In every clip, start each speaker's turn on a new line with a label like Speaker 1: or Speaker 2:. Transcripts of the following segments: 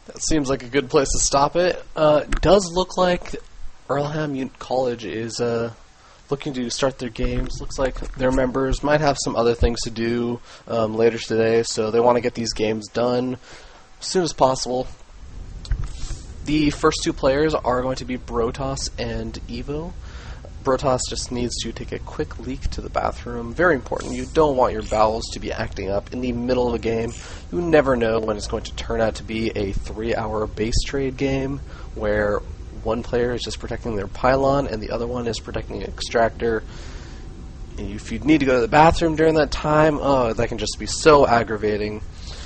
Speaker 1: That seems like a good place to stop it. Does look like Earlham College is looking to start their games. Looks like their members might have some other things to do later today, so they want to get these games done as soon as possible. The first two players are going to be Brotas and Evo. Brotas just needs to take a quick leak to the bathroom. Very important. You don't want your bowels to be acting up in the middle of a game. You never know when it's going to turn out to be a 3-hour base trade game where one player is just protecting their pylon and the other one is protecting an extractor. And if you need to go to the bathroom during that time, that can just be so aggravating.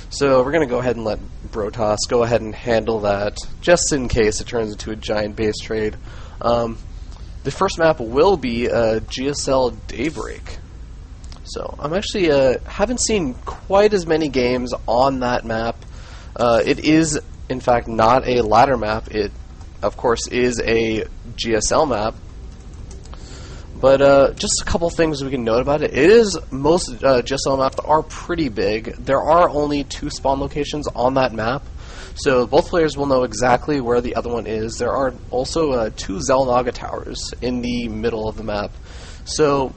Speaker 1: So we're going to go ahead and let Brotas go ahead and handle that, just in case it turns into a giant base trade. The first map will be GSL Daybreak. So I'm actually haven't seen quite as many games on that map. It is, in fact, not a ladder map. It, of course, is a GSL map. But just a couple things we can note about it. It is, most GSL maps are pretty big. There are only 2 spawn locations on that map, so both players will know exactly where the other one is. There are also 2 Xel'Naga towers in the middle of the map, so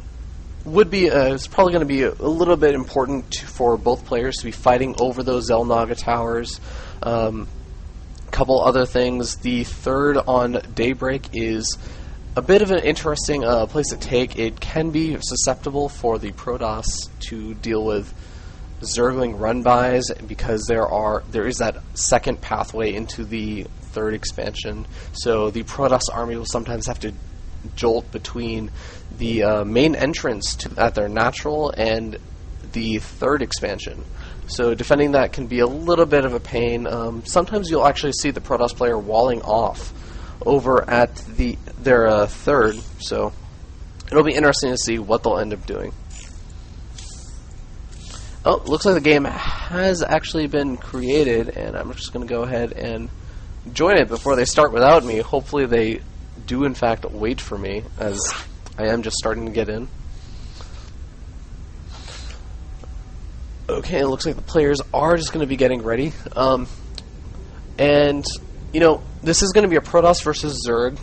Speaker 1: it's probably going to be a little bit important for both players to be fighting over those Xel'Naga towers. Couple other things. The third on Daybreak is a bit of an interesting place to take. It can be susceptible for the Protoss to deal with Zergling run-bys because there is that second pathway into the third expansion. So the Protoss army will sometimes have to jolt between the main entrance at their natural and the third expansion. So defending that can be a little bit of a pain. Sometimes you'll actually see the Protoss player walling off over at their third, so it'll be interesting to see what they'll end up doing. Oh, looks like the game has actually been created, and I'm just going to go ahead and join it before they start without me. Hopefully they do in fact wait for me, as I am just starting to get in. Okay, it looks like the players are just going to be getting ready. And, you know, this is going to be a Protoss versus Zerg.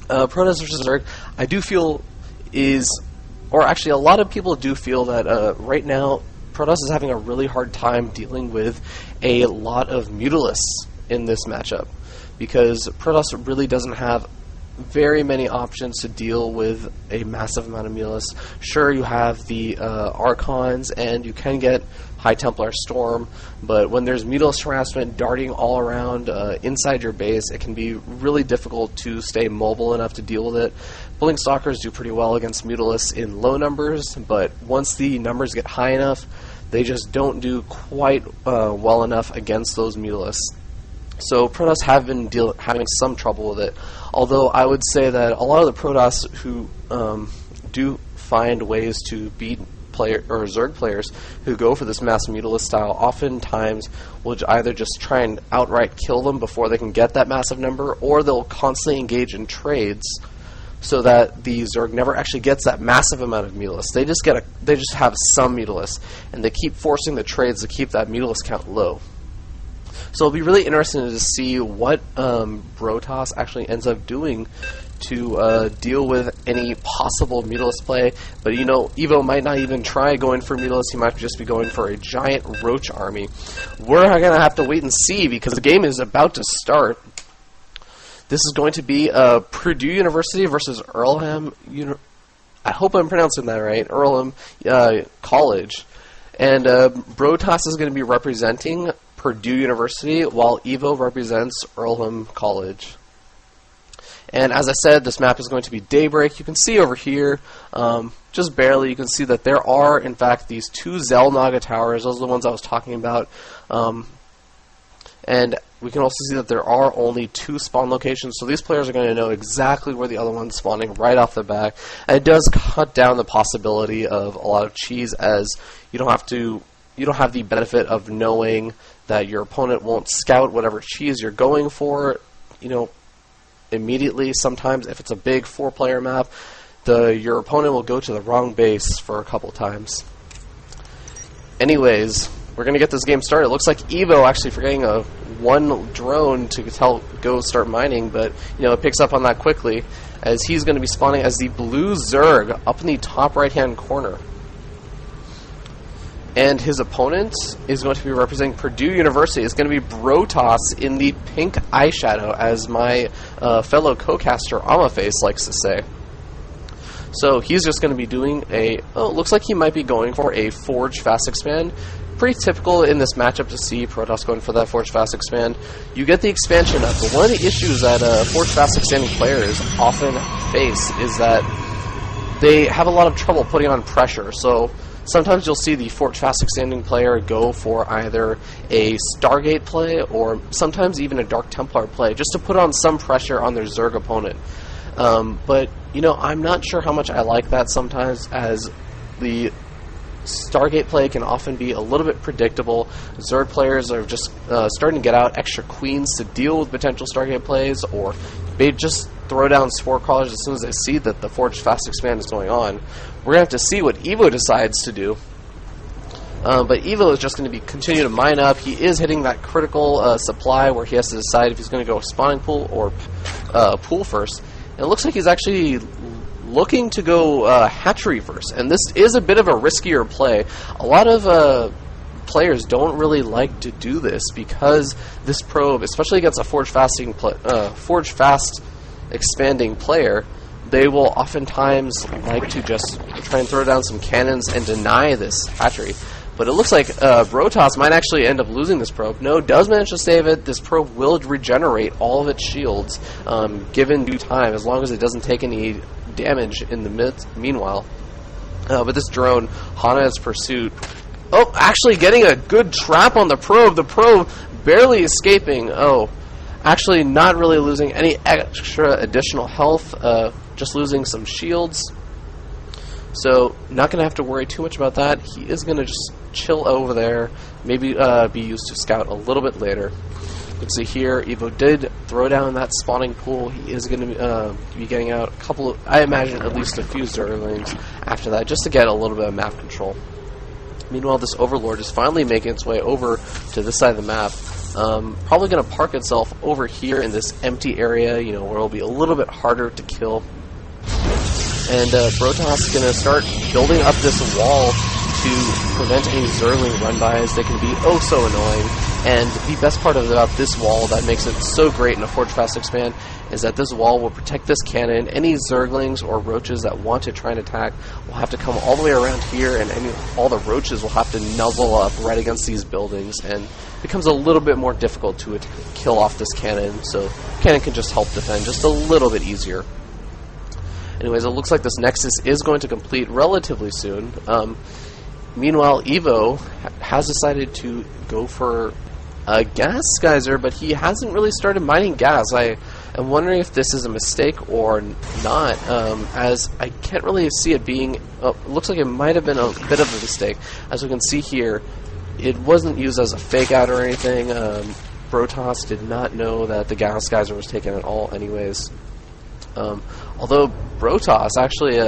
Speaker 1: Protoss versus Zerg, I do feel or actually a lot of people do feel that right now Protoss is having a really hard time dealing with a lot of Mutalisks in this matchup, because Protoss really doesn't have very many options to deal with a massive amount of Mutalisks. Sure, you have the Archons, and you can get High Templar Storm, but when there's Mutalisk harassment darting all around inside your base, it can be really difficult to stay mobile enough to deal with it. Blink Stalkers do pretty well against Mutalisks in low numbers, but once the numbers get high enough, they just don't do quite well enough against those Mutalisks. So Protoss have been having some trouble with it, although I would say that a lot of the Protoss who do find ways to beat Zerg players who go for this mass Mutalisk style oftentimes will either just try and outright kill them before they can get that massive number, or they'll constantly engage in trades so that the Zerg never actually gets that massive amount of Mutalisks. They just have some Mutalisks, and they keep forcing the trades to keep that Mutalisk count low. So it'll be really interesting to see what Brotas actually ends up doing to deal with any possible Mutalisk play. But you know, Evo might not even try going for Mutalisk. He might just be going for a giant Roach army. We're going to have to wait and see, because the game is about to start. This is going to be Purdue University versus Earlham. I hope I'm pronouncing that right. Earlham College. And Brotas is going to be representing Purdue University, while Evo represents Earlham College. And as I said, this map is going to be Daybreak. You can see over here, just barely, you can see that there are, in fact, these 2 Xel'Naga towers. Those are the ones I was talking about. And we can also see that there are only 2 spawn locations, so these players are going to know exactly where the other one's spawning right off the bat. And it does cut down the possibility of a lot of cheese, as you don't have the benefit of knowing that your opponent won't scout whatever cheese you're going for, you know, immediately. Sometimes if it's a big 4-player map, your opponent will go to the wrong base for a couple times. Anyways, we're going to get this game started. It looks like Evo actually forgetting a one drone to go start mining, but it picks up on that quickly, as he's going to be spawning as the blue Zerg up in the top right-hand corner. And his opponent is going to be representing Purdue University. It's going to be Brotos in the pink eyeshadow, as my fellow co-caster Amaface likes to say. So he's just going to be doing looks like he might be going for a Forge Fast Expand. Pretty typical in this matchup to see Protoss going for that Forge Fast Expand. You get the expansion up, but one of the issues that Forge Fast Expanding players often face is that they have a lot of trouble putting on pressure. So sometimes you'll see the Forge Fast Extending player go for either a Stargate play or sometimes even a Dark Templar play, just to put on some pressure on their Zerg opponent. But, I'm not sure how much I like that sometimes, as the Stargate play can often be a little bit predictable. Zerg players are just starting to get out extra queens to deal with potential Stargate plays, or they just throw down Spore Crawlers as soon as they see that the Forge Fast Expand is going on. We're going to have to see what Evo decides to do. But Evo is just going to continue to mine up. He is hitting that critical supply where he has to decide if he's going to go spawning pool or pool first. And it looks like he's actually looking to go hatchery first. And this is a bit of a riskier play. A lot of players don't really like to do this because this probe, especially against a Forge Fast Expanding player, they will oftentimes like to just try and throw down some cannons and deny this hatchery. But it looks like Brotos might actually end up losing this probe. No, does manage to save it. This probe will regenerate all of its shields given due time, as long as it doesn't take any damage in the meanwhile. But this drone, Hana's Pursuit, actually getting a good trap on the probe. The probe barely escaping. Actually not really losing any extra additional health, just losing some shields. So not going to have to worry too much about that. He is going to just chill over there, maybe be used to scout a little bit later. You can see here, Evo did throw down that spawning pool. He is going to be getting out a couple of, I imagine at least a few Zerglings after that, just to get a little bit of map control. Meanwhile, this Overlord is finally making its way over to this side of the map. Probably going to park itself over here in this empty area, where it'll be a little bit harder to kill. And Brotos is going to start building up this wall to prevent any Zergling run-bys. They can be so annoying. And the best part about this wall that makes it so great in a Forge Fast Expand is that this wall will protect this cannon. Any Zerglings or Roaches that want to try and attack will have to come all the way around here, and all the Roaches will have to nuzzle up right against these buildings, and it becomes a little bit more difficult to kill off this cannon, so cannon can just help defend just a little bit easier. Anyways, it looks like this Nexus is going to complete relatively soon. Meanwhile, Evo has decided to go for a gas geyser, but he hasn't really started mining gas. I am wondering if this is a mistake or not, as I can't really see it being... it looks like it might have been a bit of a mistake. As we can see here, it wasn't used as a fake out or anything. Brotos did not know that the gas geyser was taken at all anyways. Although Brotos actually,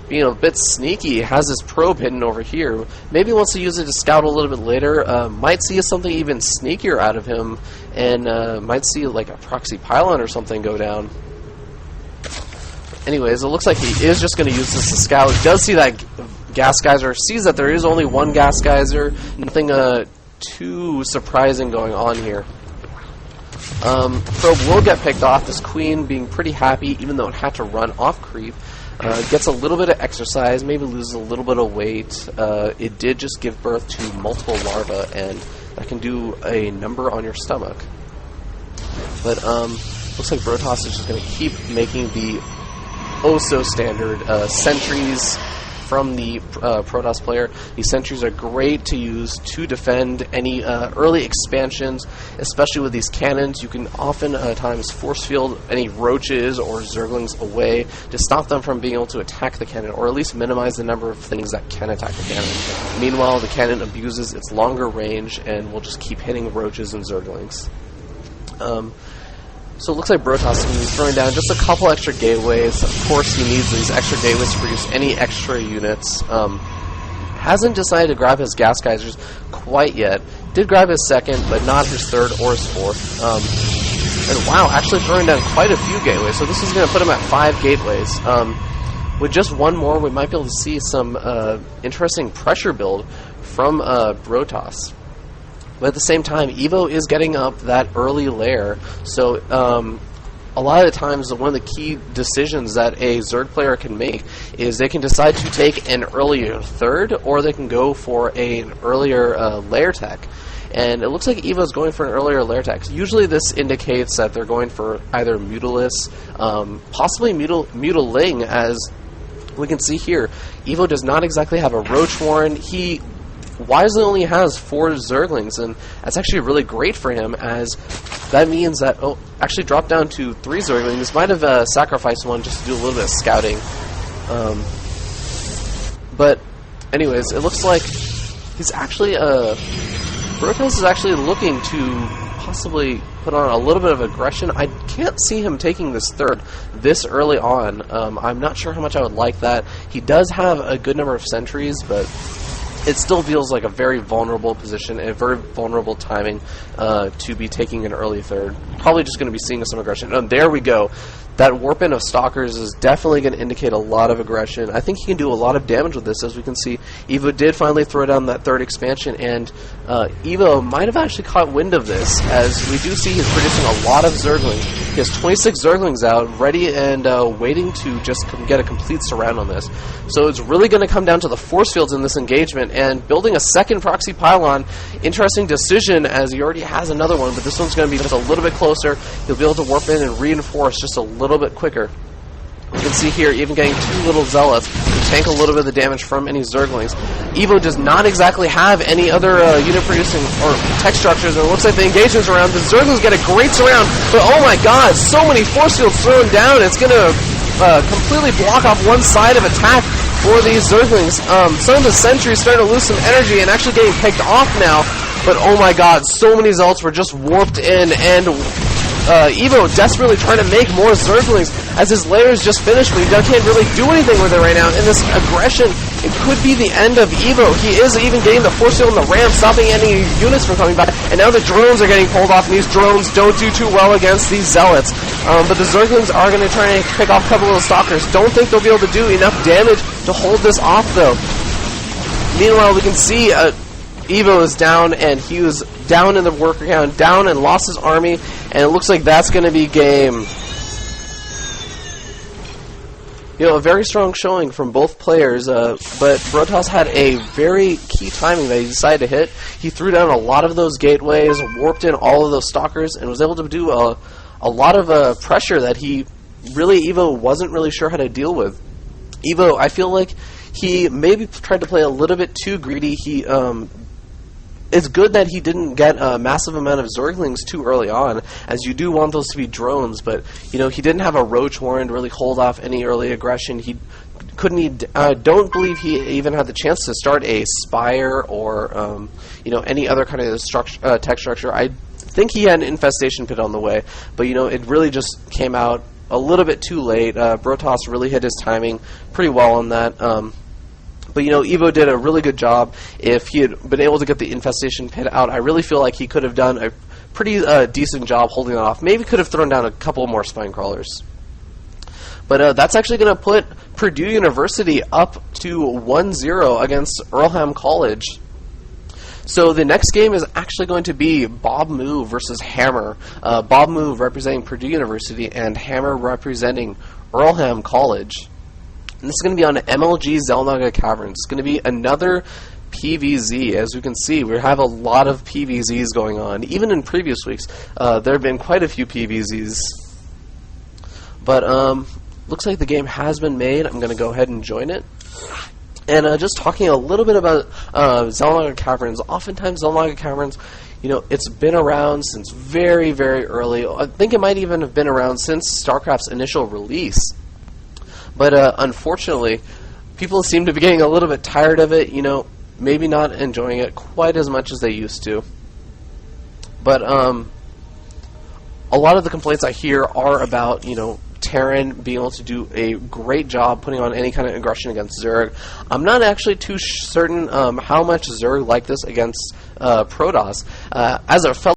Speaker 1: being a bit sneaky, has his probe hidden over here. Maybe wants to use it to scout a little bit later. Might see something even sneakier out of him, and might see like a proxy pylon or something go down. Anyways, it looks like he is just going to use this to scout. He does see that gas geyser, sees that there is only one gas geyser. Nothing too surprising going on here. Probe will get picked off, this queen being pretty happy, even though it had to run off creep. Gets a little bit of exercise, maybe loses a little bit of weight. It did just give birth to multiple larvae, and that can do a number on your stomach. But looks like Brotos is just going to keep making the oh-so-standard sentries from the Protoss player. These sentries are great to use to defend any early expansions, especially with these cannons. You can often times force field any roaches or zerglings away to stop them from being able to attack the cannon, or at least minimize the number of things that can attack the cannon. Meanwhile, the cannon abuses its longer range and will just keep hitting roaches and zerglings. So it looks like Brotos is going to be throwing down just a couple extra gateways. Of course, he needs these extra gateways to produce any extra units. Hasn't decided to grab his gas geysers quite yet. Did grab his second, but not his third or his fourth. And wow, actually throwing down quite a few gateways. So this is going to put him at 5 gateways. With just one more, we might be able to see some interesting pressure build from Brotas. But at the same time, Evo is getting up that early layer, so a lot of the times one of the key decisions that a Zerg player can make is they can decide to take an earlier third, or they can go for an earlier layer tech. And it looks like Evo's going for an earlier layer tech. Usually this indicates that they're going for either Mutalis, possibly Mutaling, as we can see here. Evo does not exactly have a Roach Warren. He wisely only has 4 Zerglings, and that's actually really great for him, as that means that, actually dropped down to 3 Zerglings. Might have sacrificed one just to do a little bit of scouting. But anyways, it looks like he's actually, Brotas is actually looking to possibly put on a little bit of aggression. I can't see him taking this third this early on. I'm not sure how much I would like that. He does have a good number of sentries, but it still feels like a very vulnerable position and a very vulnerable timing to be taking an early third. Probably just going to be seeing some aggression. And there we go. That warp in of Stalkers is definitely going to indicate a lot of aggression. I think he can do a lot of damage with this. As we can see, Evo did finally throw down that third expansion, and Evo might have actually caught wind of this, as we do see he's producing a lot of Zerglings. He has 26 Zerglings out, ready and waiting to just get a complete surround on this. So it's really going to come down to the force fields in this engagement, and building a second proxy pylon, interesting decision, as he already has another one, but this one's going to be just a little bit closer. He'll be able to warp in and reinforce just a little bit quicker. You can see here, even getting 2 little Zealots to tank a little bit of the damage from any Zerglings. Evo does not exactly have any other unit-producing or tech structures, and it looks like the engagement's around. The Zerglings get a great surround, but oh my god, so many force fields thrown down, it's going to completely block off one side of attack for these Zerglings. Some of the sentries starting to lose some energy and actually getting picked off now, but oh my god, so many Zealots were just warped in, and Evo desperately trying to make more Zerglings as his lair is just finished, but he can't really do anything with it right now. And this aggression, it could be the end of Evo. He is even getting the force field on the ramp, stopping any units from coming back, and now the drones are getting pulled off, and these drones don't do too well against these Zealots. But the Zerglings are going to try and pick off a couple of those Stalkers. Don't think they'll be able to do enough damage to hold this off, though. Meanwhile, we can see Evo is down, and he was down in the worker count, down and lost his army, and it looks like that's going to be game. You know, a very strong showing from both players, but Brotas had a very key timing that he decided to hit. He threw down a lot of those gateways, warped in all of those Stalkers, and was able to do a lot of pressure that Evo wasn't really sure how to deal with. Evo, I feel like he maybe tried to play a little bit too greedy. It's good that he didn't get a massive amount of Zerglings too early on, as you do want those to be drones, but you know, he didn't have a Roach Warren to really hold off any early aggression. Don't believe he even had the chance to start a Spire or you know, any other kind of tech structure. I think he had an infestation pit on the way, but you know, it really just came out a little bit too late. Brotas really hit his timing pretty well on that. But, you know, Evo did a really good job. If he had been able to get the infestation pit out, I really feel like he could have done a pretty decent job holding it off. Maybe could have thrown down a couple more spine crawlers. But that's actually going to put Purdue University up to 1-0 against Earlham College. So the next game is actually going to be Bob Moo versus Hammer. Bob Moo representing Purdue University and Hammer representing Earlham College. And this is going to be on MLG Xel'Naga Caverns. It's going to be another PVZ. As you can see, we have a lot of PVZs going on. Even in previous weeks, there have been quite a few PVZs. But looks like the game has been made. I'm going to go ahead and join it. And just talking a little bit about Xel'Naga Caverns. Oftentimes, Xel'Naga Caverns, you know, it's been around since very, very early. I think it might even have been around since StarCraft's initial release. But unfortunately, people seem to be getting a little bit tired of it, you know, maybe not enjoying it quite as much as they used to. But a lot of the complaints I hear are about, you know, Terran being able to do a great job putting on any kind of aggression against Zerg. I'm not actually too certain how much Zerg like this against Protoss. As a fellow